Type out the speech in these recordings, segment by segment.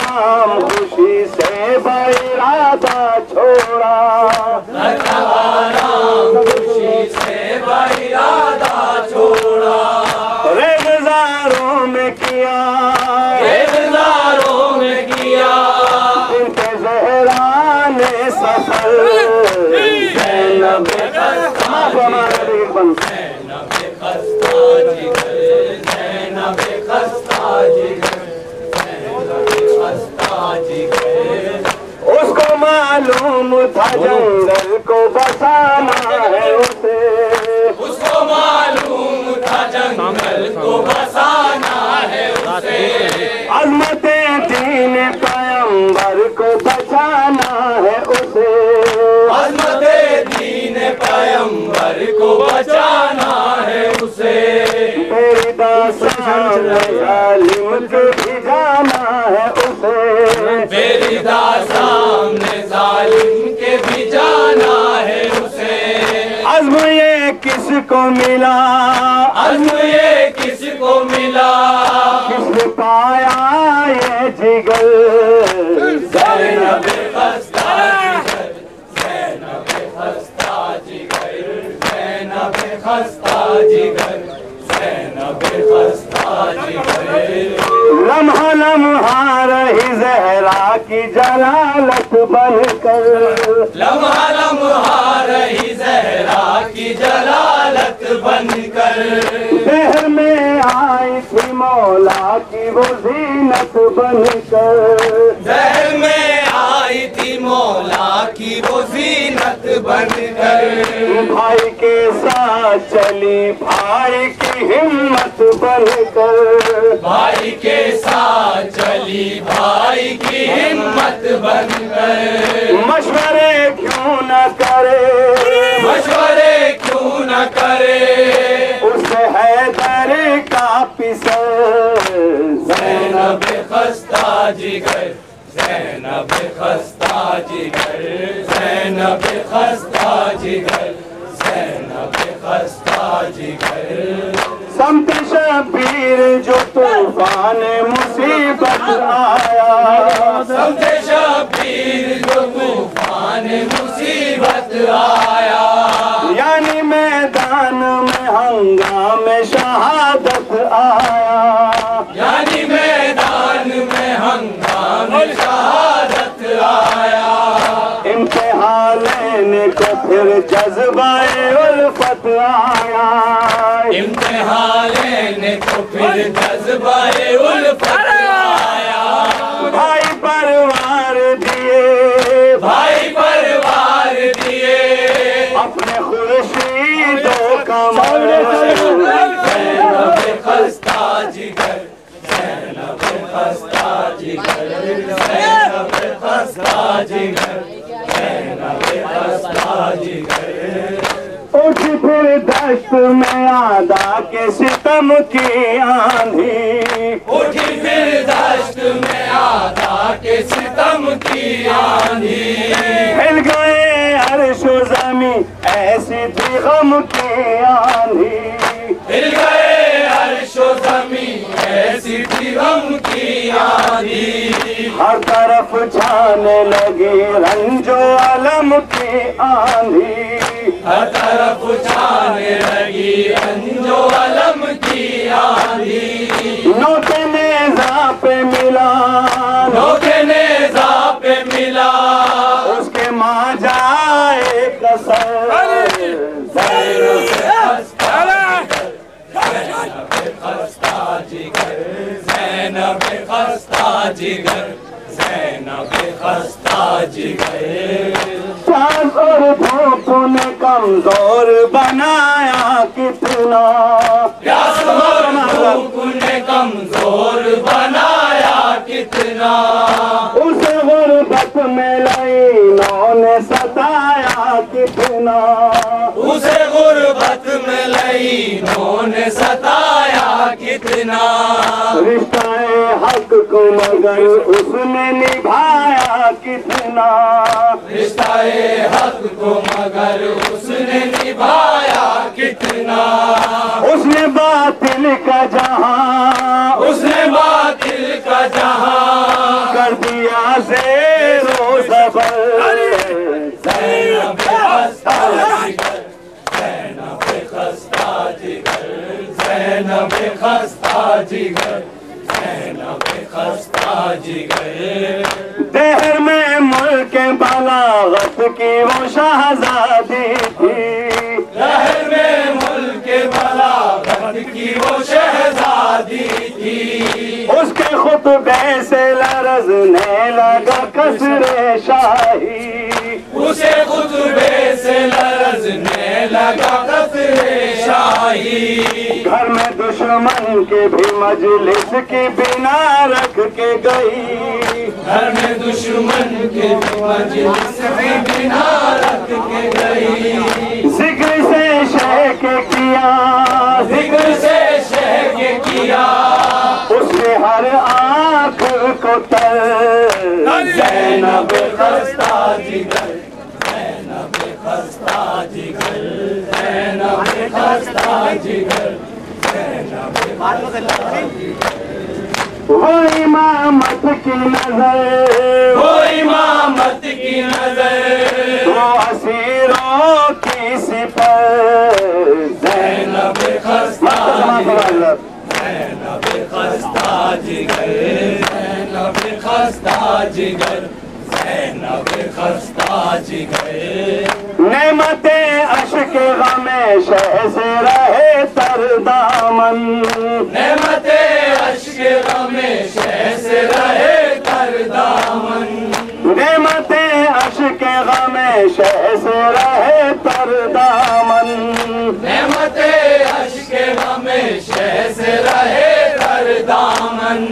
نام خوشی سے بائرادہ چھوڑا، گھر کا آرام خوشی سے بائرادہ چھوڑا، ریگزاروں میں کیا، ریگزاروں میں کیا، بنت زہرا نے سفر، زینب خستہ جگر، زینب خستہ جگر، زینب خستہ جگر، اس کو معلوم تھا جنگل کو بسانا ہے اسے، اس کو معلوم تھا جنگل کو بسانا ہے اسے، عظمت دین پیغمبر کو بچانا ہے اسے، عظمت دین پیغمبر کو بچانا ہے اسے، میری داستان ظالم کے بھی جانا ہے اسے، میری سامنے ظالم کے بھی جانا ہے اسے، عزم یہ کس کو ملا، عزم یہ کس کو ملا، کس نے پایا یہ جگر، زینب خستہ جگر، زینب خستہ جگر، زینب خستہ جگر، زینب خستہ جگر، لمحہ لمحہ رہی زہرا کی جلالت بن کر، لمحہ لمحہ رہی زہرا کی جلالت بن کر، شہر میں آئی تھی مولا کی وہ زینت بن کر، زہر میں آئی تھی مولا کی وہ زینت بن کر، بھائی کے ساتھ چلی بھائی کی ہمت بن کر، بھائی کے ساتھ چلی بھائی کی ہمت بن کر، مشورے کیوں نہ کرے، مشورے کیوں نہ کرے، اسے حیدر کا پسر، زینب خستہ جگر، زینب خستہ جگر، زینب خستہ جگر، زینب خستہ جگر، سمت شبیر جو طوفان مصیبت آیا، سمت شبیر جو طوفان مصیبت آیا، یعنی میدان میں ہنگام شہادت آیا، یعنی میدان میں ہنگام شہادت آیا، امتحان لینے کو پھر جذبہ الفت آیا، امتحان لینے کو پھر جذبہ الفت آیا، بھائی پروار دیے، بھائی پروار دیے، اپنے خورشیدوں کا زینب خستہ جگر، زینب خستہ جگر، زینب خستہ جگر، زینب خستہ جگر، اٹھ پھر دشت میں آدھا کے ستم کی آندھی، اٹھی پھر دشت میں آدھا کے ستم کی آندھی، ہل گئے عرش و زمین ایسی تھی غم کی آندھی، ہل گئے عرش و زمین ایسی تھی غم کی آندھی، ہر طرف چھانے لگی رنج و علم کی آندھی، ہر طرف چھانے لگی رنج و علم کی آندھی، نوک نیزہ پہ ملا، نوک نیزہ پہ ملا، اس کے ماں جائے قصر، زینب خستہ جگر، زینب خستہ جگر، زینب خستہ جگر، پیاس اور بھوک نے کمزور بنایا کتنا، پیاس اور بھوک نے کمزور بنایا کتنا، اسے غربت میں لعینوں نے ستایا کتنا، اسے غربت میں لعینوں نے ستایا کتنا، رشتہ حق کو مگر اس نے نبھایا کتنا، رشتہ حق کو مگر اس نے نبھایا کتنا، اس نے باطل کا جہاں، اس نے باطل کا جہاں کر دیا زیر و زبر زینب خستہ جگر زینب خستہ جگر زینب خستہ جگر زینب خستہ جگر دہر میں ملک بلاغت کی وہ شہزادی تھی دہر میں ملک بلاغت کی وہ شہزادی تھی اس کے خطبے سے لرزنے لگا قصر شاہی اسے خطبے سے لرزنے لگا قصر شاہی گھر میں دشمن کے بھی مجلس کی بنا رکھ کے گئی گھر میں دشمن کے مجلس کی بنا رکھ کے گئی ذکر سے شیخ کیا ذکر سے شیخ کیا اس نے ہر آنکھ کو تر زینب خستہ جگر زینب خستہ جگر زینب خستہ جگر زینب خستہ جگر وہ امامت کی نظر وہ امامت کی نظر وہ اسیروں کی سپر زینب خستہ جگر زینب خستہ جگر زینب خستہ جگر زینب خستہ جگر نعمت عشق غم شہ سے رہے تر دامن نعمت عشق غم شہ سے رہے تر دامن نعمت عشق غم شہ سے رہے تر دامن نعمت عشق غم شہ سے رہے تر دامن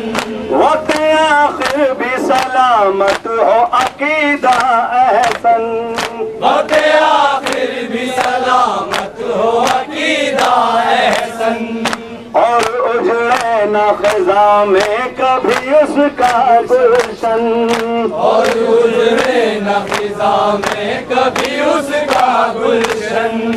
وقت آخر بھی سلامت ہو عقیدہ احسن وقت آخر بھی سلامت ہو عقیدہ احسن اور اجڑے نہ خزاں میں کبھی اس کا گلشن اور گزرے نہ فضا میں کبھی اس کا گلشن